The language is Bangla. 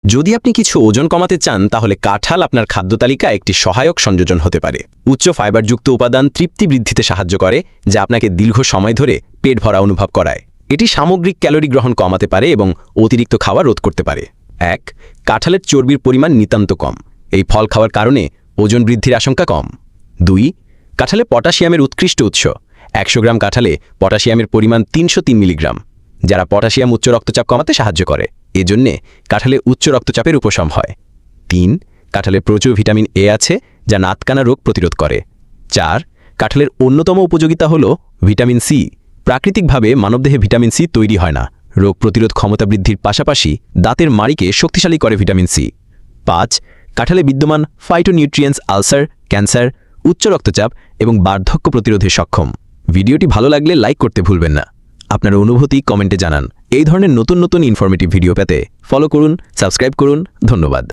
যদি আপনি কিছু ওজন কমাতে চান তাহলে কাঁঠাল আপনার খাদ্য তালিকায় একটি সহায়ক সংযোজন হতে পারে। উচ্চ ফাইবারযুক্ত উপাদান তৃপ্তি বৃদ্ধিতে সাহায্য করে, যা আপনাকে দীর্ঘ সময় ধরে পেট ভরা অনুভব করায়। এটি সামগ্রিক ক্যালোরি গ্রহণ কমাতে পারে এবং অতিরিক্ত খাওয়া রোধ করতে পারে। 1. কাঁঠালের চর্বির পরিমাণ নিতান্ত কম। এই ফল খাওয়ার কারণে ওজন বৃদ্ধির আশঙ্কা কম। 2. কাঁঠালে পটাশিয়ামের উৎকৃষ্ট উৎস। 100 গ্রাম কাঁঠালে পটাশিয়ামের পরিমাণ 303 মিলিগ্রাম, যারা পটাশিয়াম উচ্চ রক্তচাপ কমাতে সাহায্য করে। এজন্যে কাঁঠালে উচ্চ রক্তচাপের উপশম হয়। 3. কাঁঠালে প্রচুর ভিটামিন এ আছে, যা নাতকানা রোগ প্রতিরোধ করে। 4. কাঁঠালের অন্যতম উপযোগিতা হল ভিটামিন সি। প্রাকৃতিকভাবে মানবদেহে ভিটামিন সি তৈরি হয় না। রোগ প্রতিরোধ ক্ষমতা বৃদ্ধির পাশাপাশি দাঁতের মাড়িকে শক্তিশালী করে ভিটামিন সি। 5. কাঁঠালে বিদ্যমান ফাইটোনিউট্রিয়েন্টস আলসার, ক্যান্সার, উচ্চ রক্তচাপ এবং বার্ধক্য প্রতিরোধে সক্ষম। ভিডিওটি ভালো লাগলে লাইক করতে ভুলবেন না। আপনার অনুভূতি কমেন্টে জানান। এই ধরনের নতুন নতুন ইনফরমেটিভ ভিডিও পেতে ফলো করুন, সাবস্ক্রাইব করুন। ধন্যবাদ।